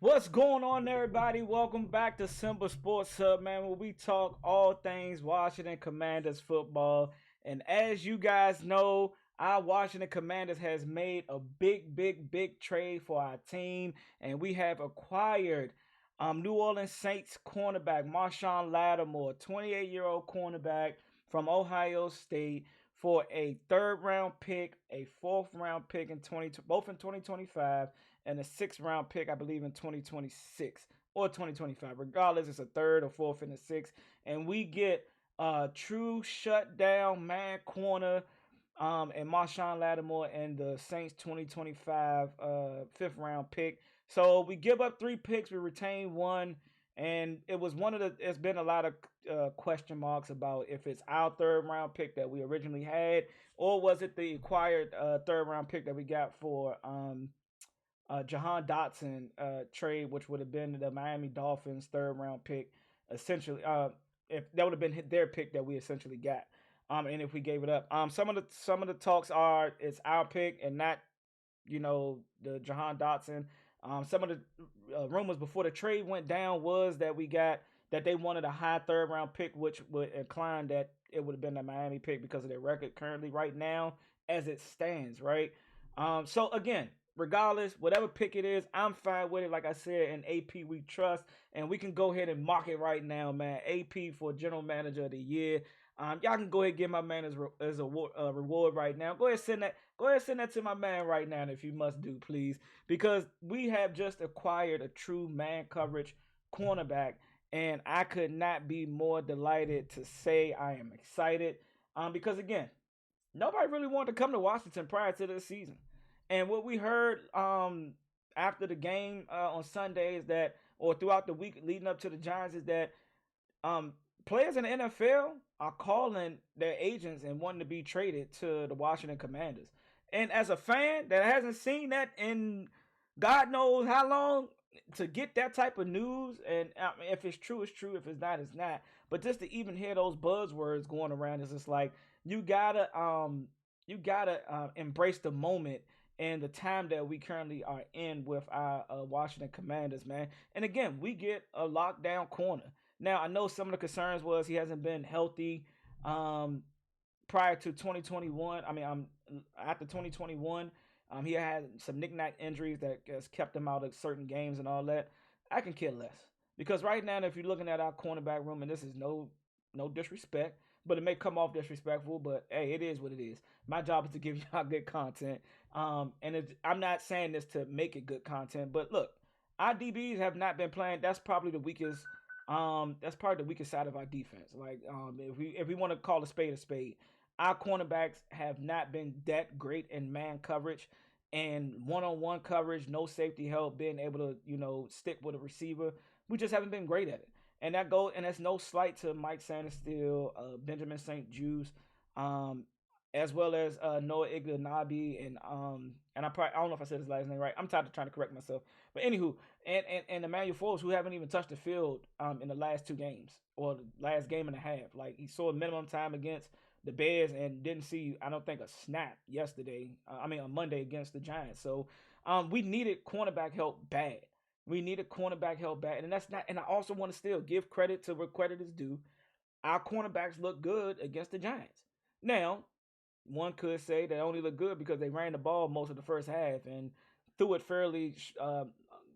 What's going on, everybody? Welcome back to Simple Sports Hub, man, where we talk all things Washington Commanders football. And as you guys know, our Washington Commanders has made a big trade for our team, and we have acquired New Orleans Saints cornerback Marshon Lattimore, 28-year-old cornerback from Ohio State, for a third round pick, a fourth round pick in 20, both in 2025, and a sixth round pick, I believe, in 2026 or 2025. Regardless, it's a third or fourth and a sixth. And we get a true shutdown man corner and Marshon Lattimore and the Saints 2025 fifth round pick. So we give up three picks, we retain one. And it was one of the. It's been a lot of question marks about if it's our third round pick that we originally had, or was it the acquired third round pick that we got for Jahan Dotson trade, which would have been the Miami Dolphins third round pick, essentially. If that would have been their pick that we essentially got, and if we gave it up, some of the talks are it's our pick and not the Jahan Dotson. Some of the rumors before the trade went down was that we got that they wanted a high third round pick, which would incline that it would have been the Miami pick because of their record currently right now as it stands, right? So again, regardless, whatever pick it is, I'm fine with it. Like I said, in AP we trust, and we can go ahead and mock it right now, man. AP for General Manager of the Year. Y'all can go ahead and give my man as a reward right now. Go ahead send that. Go ahead send that to my man right now, if you must do, please, because we have just acquired a true man coverage cornerback, and I could not be more delighted to say I am excited. Because again, nobody really wanted to come to Washington prior to this season. And what we heard after the game on Sunday is that, or throughout the week leading up to the Giants, is that um, players in the NFL are calling their agents and wanting to be traded to the Washington Commanders. And as a fan that hasn't seen that in God knows how long, to get that type of news, and if it's true, it's true. If it's not, it's not. But just to even hear those buzzwords going around is just like you gotta embrace the moment and the time that we currently are in with our Washington Commanders, man. And again, we get a lockdown corner. Now I know some of the concerns was he hasn't been healthy prior to 2021. I mean, after 2021, he had some knick-knack injuries that has kept him out of certain games and all that. I can care less because right now, if you're looking at our cornerback room, and this is no disrespect, but it may come off disrespectful, but hey, it is what it is. My job is to give y'all good content. I'm not saying this to make it good content, but look, our DBs have not been playing. That's probably the weakest. That's probably the weakest side of our defense. Like, if we want to call a spade, our cornerbacks have not been that great in man coverage and one-on-one coverage, no safety help, being able to stick with a receiver. We just haven't been great at it, and that's no slight to Mike Sanders, Benjamin St. Juice, um, as well as Noah Igbinobi, and I don't know if I said his last name right. I'm tired of trying to correct myself, but anywho, and Emmanuel Forbes, who haven't even touched the field in the last two games or the last game and a half. Like, he saw minimum time against the Bears and didn't see, I don't think, a snap yesterday. On Monday against the Giants. So we needed cornerback help bad. We needed cornerback help bad, and that's not. And I also want to still give credit to where credit is due. Our cornerbacks look good against the Giants. Now, one could say they only look good because they ran the ball most of the first half and threw it fairly.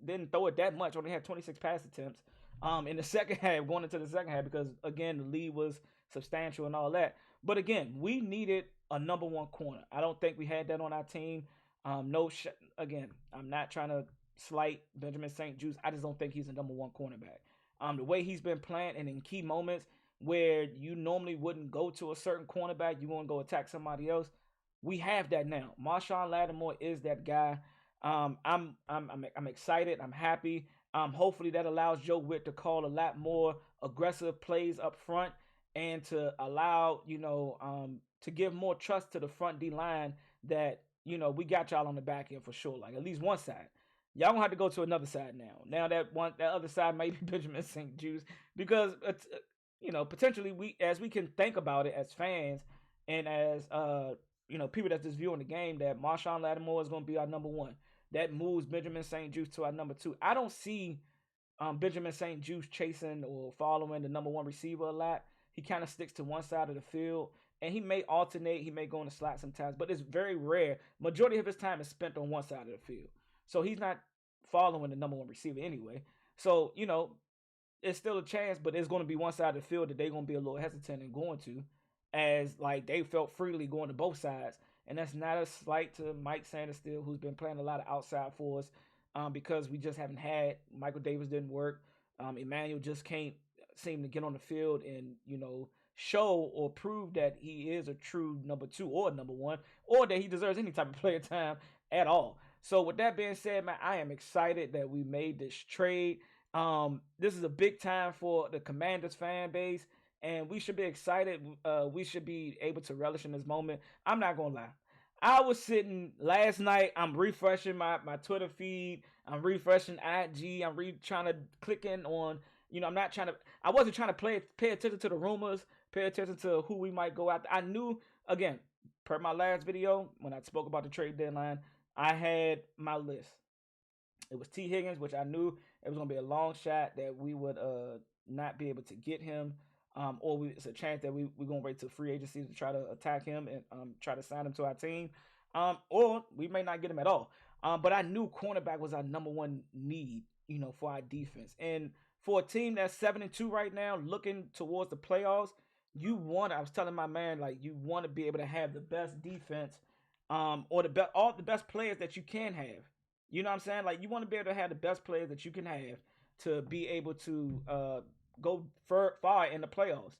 Didn't throw it that much. Only had 26 pass attempts. In the second half, going into the second half, because again the lead was substantial and all that. But again, we needed a number one corner. I don't think we had that on our team. Again, I'm not trying to slight Benjamin St. Juice. I just don't think he's a number one cornerback. The way he's been playing and in key moments where you normally wouldn't go to a certain cornerback, you want to go attack somebody else. We have that now. Marshon Lattimore is that guy. I'm excited. I'm happy. Hopefully that allows Joe Witt to call a lot more aggressive plays up front and to allow to give more trust to the front D line that we got y'all on the back end for sure. Like, at least one side. Y'all gonna have to go to another side now. Now that other side may be Benjamin St. Juice, because it's, potentially we can think about it as fans and as people that's just viewing the game, that Marshon Lattimore is gonna be our number one. that moves Benjamin St-Juste to our number 2. I don't see Benjamin St-Juste chasing or following the number 1 receiver a lot. He kind of sticks to one side of the field, and he may alternate. He may go in the slot sometimes, but it's very rare. Majority of his time is spent on one side of the field, so he's not following the number 1 receiver anyway. So it's still a chance, but it's going to be one side of the field that they're going to be a little hesitant in going to, as like they felt freely going to both sides. And that's not a slight to Mike Sanders still, who's been playing a lot of outside for us, because we just haven't had Michael Davis didn't work. Emmanuel just can't seem to get on the field and show or prove that he is a true number 2 or number 1, or that he deserves any type of player time at all. So with that being said, man, I am excited that we made this trade. This is a big time for the Commanders fan base, and we should be excited. We should be able to relish in this moment. I'm not gonna lie. I was sitting last night. I'm refreshing my Twitter feed. I'm refreshing IG. I'm trying to click in on. I'm not trying to. I wasn't trying to pay attention to the rumors. Pay attention to who we might go after. I knew, again, per my last video when I spoke about the trade deadline, I had my list. It was T. Higgins, which I knew it was going to be a long shot that we would not be able to get him, or it's a chance that we're going to wait till free agency to try to attack him and try to sign him to our team, or we may not get him at all. But I knew cornerback was our number 1 need, for our defense. And for a team that's 7-2 right now, looking towards the playoffs, I was telling my man, like, you want to be able to have the best defense, or all the best players that you can have. You know what I'm saying? Like, you want to be able to have the best players that you can have to be able to go far in the playoffs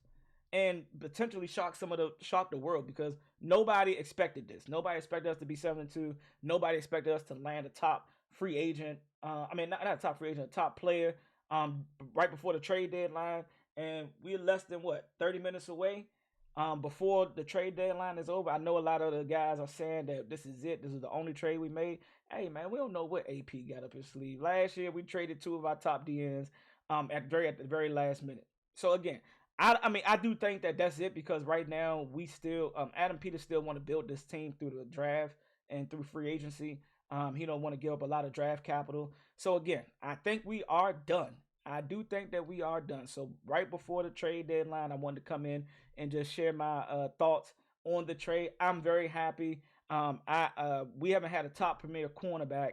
and potentially shock the world, because nobody expected this. Nobody expected us to be 7-2. Nobody expected us to land a top free agent. Not a top free agent, a top player right before the trade deadline. And we're less than 30 minutes away before the trade deadline is over. I know a lot of the guys are saying that this is it. This is the only trade we made. Hey, man, we don't know what AP got up his sleeve. Last year, we traded 2 of our top DNs at the very last minute. So, again, I do think that that's it, because right now we still Adam Peters still want to build this team through the draft and through free agency. He don't want to give up a lot of draft capital. So, again, I think we are done. I do think that we are done. So right before the trade deadline, I wanted to come in and just share my thoughts on the trade. I'm very happy. We haven't had a top premier cornerback,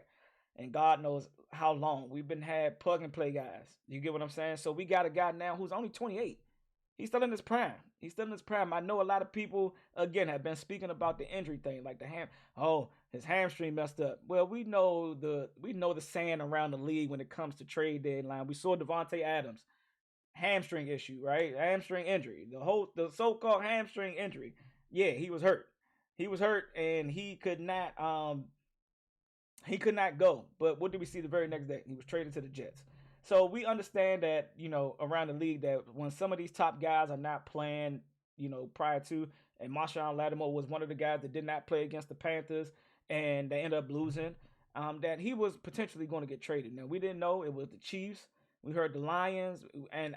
and God knows how long. We've had plug and play guys. You get what I'm saying? So we got a guy now who's only 28. He's still in his prime. I know a lot of people, again, have been speaking about the injury thing, like his hamstring messed up. Well, we know the saying around the league when it comes to trade deadline. We saw Devontae Adams, hamstring issue, right? Hamstring injury. The so-called hamstring injury. Yeah, he was hurt. And he could not go. But what did we see the very next day? He was traded to the Jets. So we understand that, around the league, that when some of these top guys are not playing, prior to, and Marshon Lattimore was one of the guys that did not play against the Panthers and they ended up losing, that he was potentially going to get traded. Now, we didn't know it was the Chiefs. We heard the Lions, and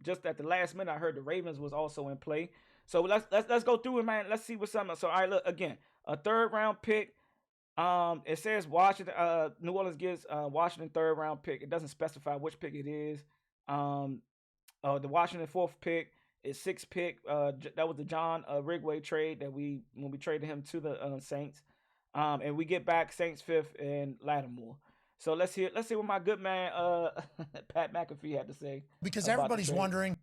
just at the last minute, I heard the Ravens was also in play. So let's go through it, man. Let's see what's up. So, all right, look, again, a 3rd round pick. It says Washington. New Orleans gives Washington 3rd round pick. It doesn't specify which pick it is. The Washington 4th pick is 6th pick. That was the John Rigway trade when we traded him to the Saints. And we get back Saints 5th and Lattimore. So let's hear what my good man Pat McAfee had to say. Because everybody's wondering,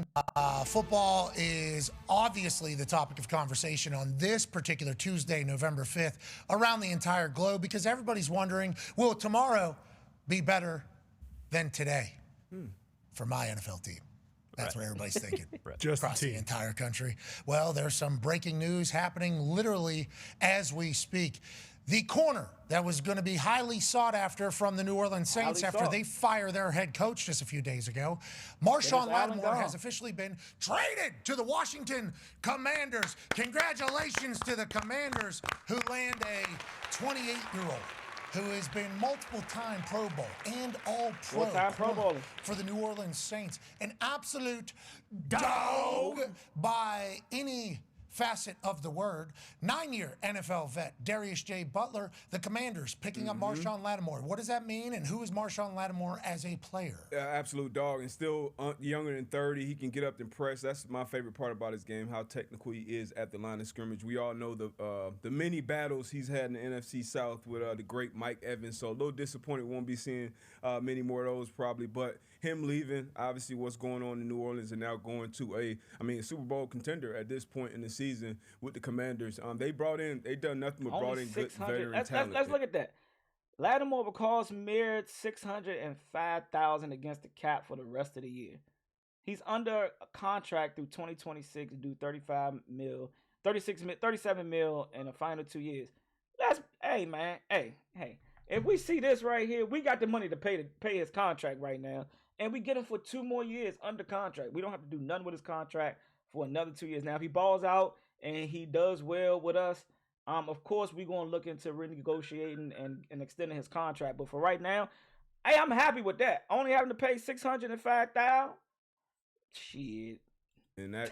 football is obviously the topic of conversation on this particular Tuesday, November 5th, around the entire globe, because everybody's wondering, will tomorrow be better than today for my NFL team? That's what everybody's thinking. Just across the entire country. Well, there's some breaking news happening literally as we speak. The corner that was going to be highly sought after from the New Orleans Saints after they fired their head coach just a few days ago, Marshon Lattimore has officially been traded to the Washington Commanders. Congratulations to the Commanders, who land a 28-year-old who has been multiple-time Pro Bowl and All-Pro for the New Orleans Saints. An absolute dog by any facet of the word. 9-year NFL vet Darius J. Butler, the Commanders picking up Marshon Lattimore. What does that mean, and who is Marshon Lattimore as a player? Absolute dog, and still younger than 30. He can get up and press. That's my favorite part about his game, how technical he is at the line of scrimmage. We all know the many battles he's had in the NFC South with the great Mike Evans, so a little disappointed won't be seeing many more of those probably, but him leaving, obviously what's going on in New Orleans and now going to a Super Bowl contender at this point in the season with the Commanders. They done nothing but brought in good veteran talent. Let's look at that. Lattimore will cost mere $605,000 against the cap for the rest of the year. He's under a contract through 2026 to do $37 mil in the final 2 years. Hey man, hey. If we see this right here, we got the money to pay his contract right now, and we get him for 2 more years under contract. We don't have to do nothing with his contract for another 2 years. Now, if he balls out and he does well with us, of course we're gonna look into renegotiating and extending his contract. But for right now, hey, I'm happy with that. Only having to pay $605,000. Shit. And that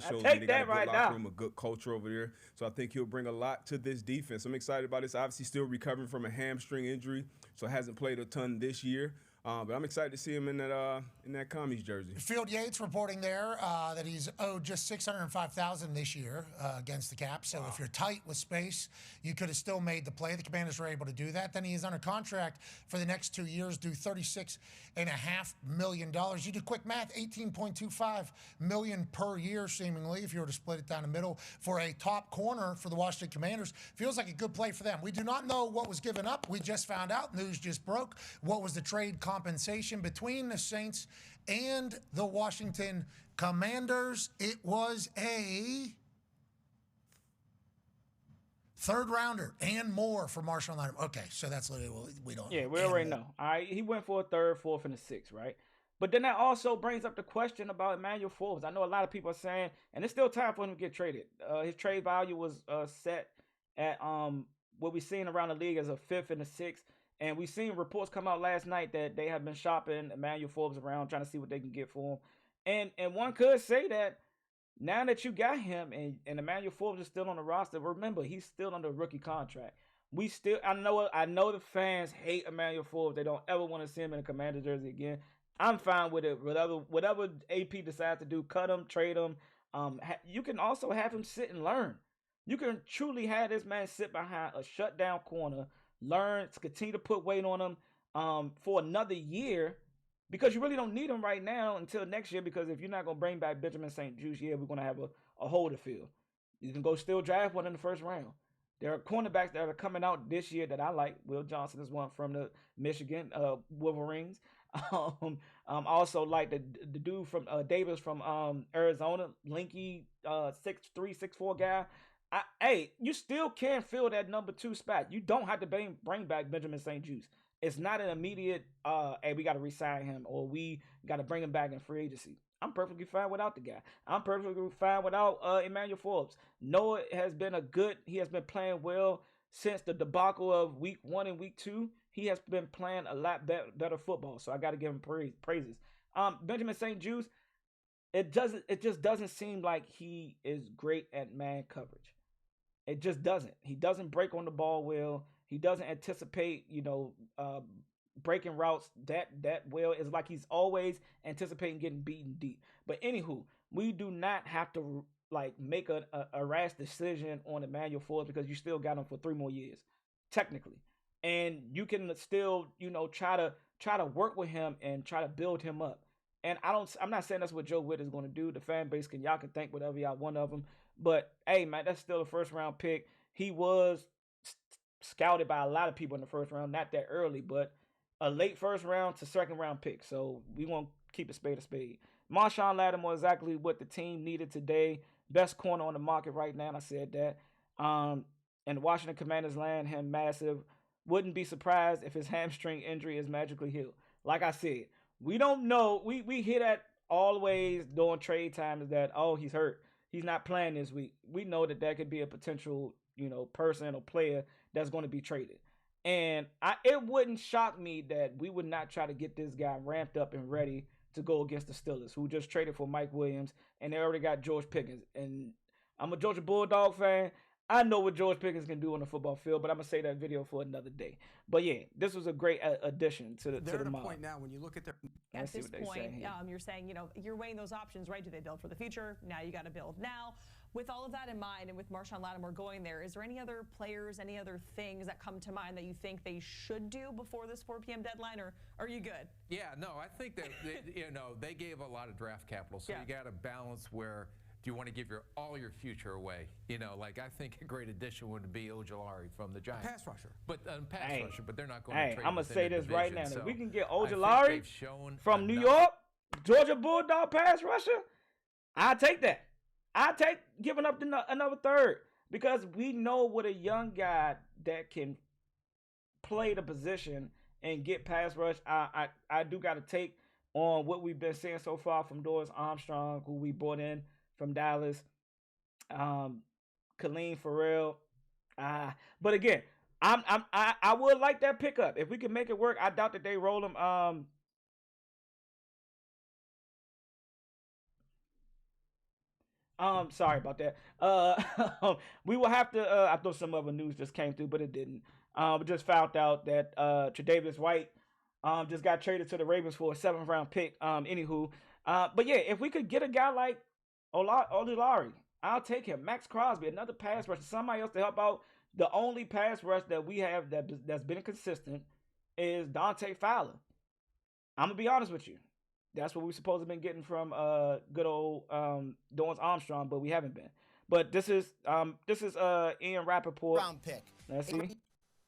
shows me they got a good locker room, a good culture over there. So I think he'll bring a lot to this defense. I'm excited about this. Obviously, still recovering from a hamstring injury, so hasn't played a ton this year. But I'm excited to see him in that Commies jersey. Field Yates reporting there that he's owed just $605,000 this year against the cap. So if you're tight with space, you could have still made the play. The Commanders were able to do that. Then he is under contract for the next 2 years, due $36.5 million. You do quick math, $18.25 million per year, seemingly, if you were to split it down the middle for a top corner for the Washington Commanders. Feels like a good play for them. We do not know what was given up. We just found out. News just broke. What was the trade compensation between the Saints and the Washington Commanders? It was a third rounder and more for Marshon Lattimore. Okay, so that's literally we don't. Yeah, we already know. All right, he went for a third, fourth, and a sixth, right? But then that also brings up the question about Emmanuel Forbes. I know a lot of people are saying, and it's still time for him to get traded. His trade value was set at what we've seen around the league as a fifth and a sixth. And we've seen reports come out last night that they have been shopping Emmanuel Forbes around, trying to see what they can get for him. And one could say that now that you got him and Emmanuel Forbes is still on the roster, remember, he's still under a rookie contract. I know the fans hate Emmanuel Forbes. They don't ever want to see him in a Commander jersey again. I'm fine with it. Whatever AP decides to do, cut him, trade him. You can also have him sit and learn. You can truly have this man sit behind a shutdown corner, learn, continue to put weight on him for another year, because you really don't need him right now until next year, because if you're not going to bring back Benjamin St-Juste, we're going to have a hole to fill. You can go still draft one in the first round. There are cornerbacks that are coming out this year that I like. Will Johnson is one from the Michigan Wolverines. Also like the dude from Davis from Arizona, lanky 6'3", 6'4" guy. Hey, you still can fill that number 2 spot. You don't have to bring back Benjamin St-Juste. It's not an immediate, hey, we got to re-sign him or we got to bring him back in free agency. I'm perfectly fine without the guy. I'm perfectly fine without Emmanuel Forbes. Noah has been he has been playing well since the debacle of week 1 and week 2. He has been playing a lot better football, so I got to give him praises. Benjamin St-Juste, it just doesn't seem like he is great at man coverage. It just doesn't. He doesn't break on the ball well. He doesn't anticipate, breaking routes that well. It's like he's always anticipating getting beaten deep. But anywho, we do not have to make a rash decision on Emmanuel Forbes, because you still got him for 3 more years, technically, and you can still try to work with him and try to build him up. And I'm not saying that's what Joe Witt is going to do. The fan base y'all can think whatever y'all want of him. But, hey, man, that's still a first-round pick. He was scouted by a lot of people in the first round, not that early, but a late first-round to second-round pick. So we want to keep a spade a spade. Marshon Lattimore, exactly what the team needed today. Best corner on the market right now, and I said that. And the Washington Commanders land him massive. Wouldn't be surprised if his hamstring injury is magically healed. Like I said, we don't know. We hear that always during trade time, is that, oh, he's hurt. He's not playing this week. We know that could be a potential, person or player that's going to be traded. And it wouldn't shock me that we would not try to get this guy ramped up and ready to go against the Steelers, who just traded for Mike Williams, and they already got George Pickens. And I'm a Georgia Bulldog fan. I know what George Pickens can do on the football field, but I'm gonna say that video for another day. But yeah, this was a great addition to the They're to the at a mob. point now when you look at their. Let's At see this what they say point, here. you're saying, you're weighing those options, right? Do they build for the future? Now you got to build now. With all of that in mind, and with Marshon Lattimore going there, is there any other players, any other things that come to mind that you think they should do before this 4 p.m. deadline, or are you good? Yeah, no, I think that they gave a lot of draft capital, so you got to balance where. Do you want to give all your future away? Like I think a great addition would be Ojulari from the Giants. Pass rusher. But rusher, but they're not going Hey, to trade I'm gonna say this right now. So if we can get I think Ojulari they've shown from New enough. York, Georgia Bulldog pass rusher, I take that. I take giving up another third because we know what a young guy that can play the position and get pass rush. I do got to take on what we've been seeing so far from Doris Armstrong, who we brought in from Dallas. Khalil Farrell. But again, I would like that pickup if we can make it work. I doubt that they roll him. Sorry about that. We will have to. I thought some other news just came through, but it didn't. We just found out that Tre'Davious White just got traded to the Ravens for a 7th round pick. Anywho, but yeah, if we could get a guy like Ojulari, I'll take him. Max Crosby, another pass rush, somebody else to help out. The only pass rush that we have that's been consistent is Dante Fowler. I'm gonna be honest with you. That's what we're supposed to have been getting from good old Dorrance Armstrong, but we haven't been. But this is Ian Rappaport. Round pick. Let's see.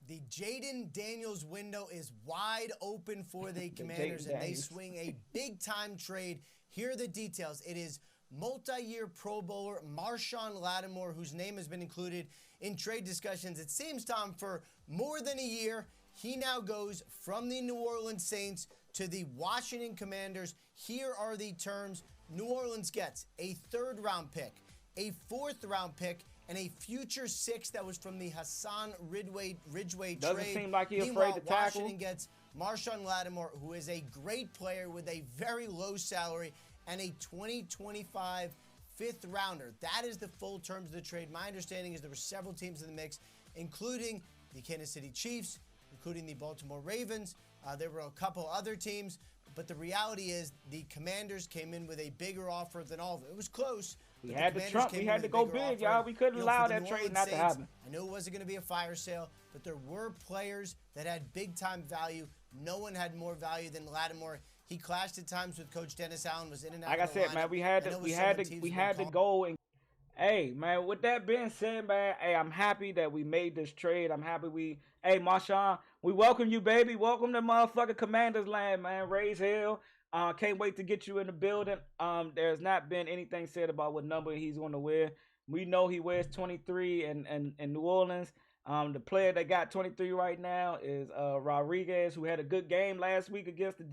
The Jaden Daniels window is wide open for the Commanders, and they swing a big-time trade. Here are the details. It is multi-year Pro Bowler Marshon Lattimore, whose name has been included in trade discussions. It seems, Tom, for more than a year, he now goes from the New Orleans Saints to the Washington Commanders. Here are the terms. New Orleans gets a 3rd-round pick, a 4th-round pick, and a future 6th that was from the Hassan Ridgeway trade. Doesn't seem like he's afraid to tackle. Washington gets Marshon Lattimore, who is a great player with a very low salary, and a 2025 5th-rounder. That is the full terms of the trade. My understanding is there were several teams in the mix, including the Kansas City Chiefs, including the Baltimore Ravens. There were a couple other teams, but the reality is the Commanders came in with a bigger offer than all of them. It was close. We had to Trump. We had to go big, y'all. We couldn't allow that trade not to happen. I know it wasn't going to be a fire sale, but there were players that had big-time value. No one had more value than Lattimore. He clashed at times with Coach Dennis Allen, was in and out. Like I said, man, we had to go and. Hey, man, with that being said, man, hey, I'm happy that we made this trade. I'm happy hey, Marshon, we welcome you, baby. Welcome to motherfucking Commanders land, man. Raise hell. Can't wait to get you in the building. There's not been anything said about what number he's going to wear. We know he wears 23 in New Orleans. The player that got 23 right now is Rodriguez, who had a good game last week against the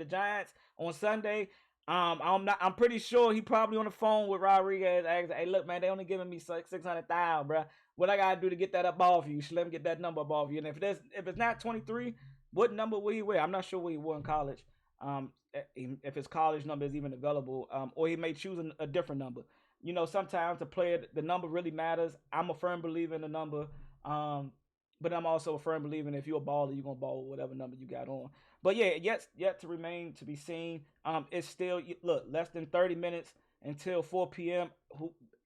Giants on Sunday. I'm pretty sure he probably on the phone with Rodriguez asking, hey, look, man, they only giving me $600,000, bro. What I gotta do to get that up off you? Let me get that number up off you. And if it's not 23, what number will he wear? I'm not sure what he wore in college. If his college number is even available, or he may choose a different number. Sometimes the number really matters. I'm a firm believer in the number. But I'm also a firm believer in if you're a baller, you're going to ball with whatever number you got on. But yeah, yet to remain to be seen. It's still, less than 30 minutes until 4 p.m.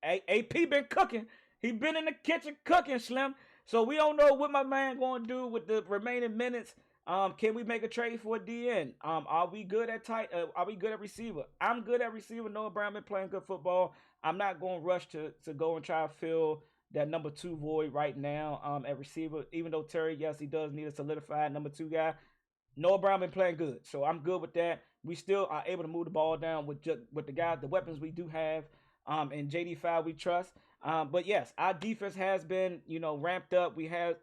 AP been cooking. He been in the kitchen cooking, Slim. So we don't know what my man going to do with the remaining minutes. Can we make a trade for a DN? Are we good at tight? Are we good at receiver? I'm good at receiver. Noah Brown been playing good football. I'm not going to rush to go and try to fill that number 2 void right now at receiver. Even though Terry, yes, he does need a solidified number 2 guy. Noah Brown been playing good, so I'm good with that. We still are able to move the ball down with the guys, the weapons we do have, and JD5 we trust. But yes, our defense has been, ramped up. We have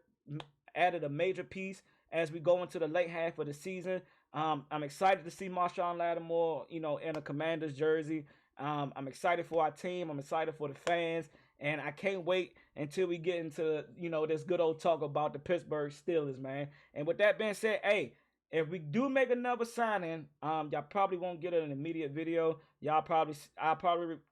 added a major piece as we go into the late half of the season. I'm excited to see Marshon Lattimore, in a Commanders jersey. I'm excited for our team. I'm excited for the fans. And I can't wait until we get into, this good old talk about the Pittsburgh Steelers, man. And with that being said, hey, if we do make another signing, y'all probably won't get an immediate video. I'll probably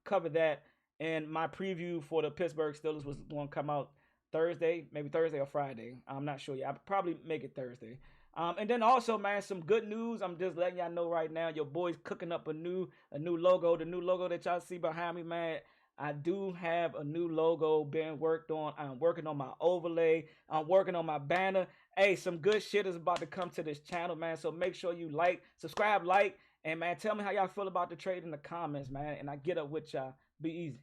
cover that And my preview for the Pittsburgh Steelers was going to come out Thursday, maybe Thursday or Friday. I'm not sure yet. I'll probably make it Thursday. And then also, man, some good news. I'm just letting y'all know right now, your boy's cooking up a new logo. The new logo that y'all see behind me, man. I do have a new logo being worked on. I'm working on my overlay. I'm working on my banner. Hey, some good shit is about to come to this channel, man. So make sure you subscribe, and man, tell me how y'all feel about the trade in the comments, man. And I get up with y'all. Be easy.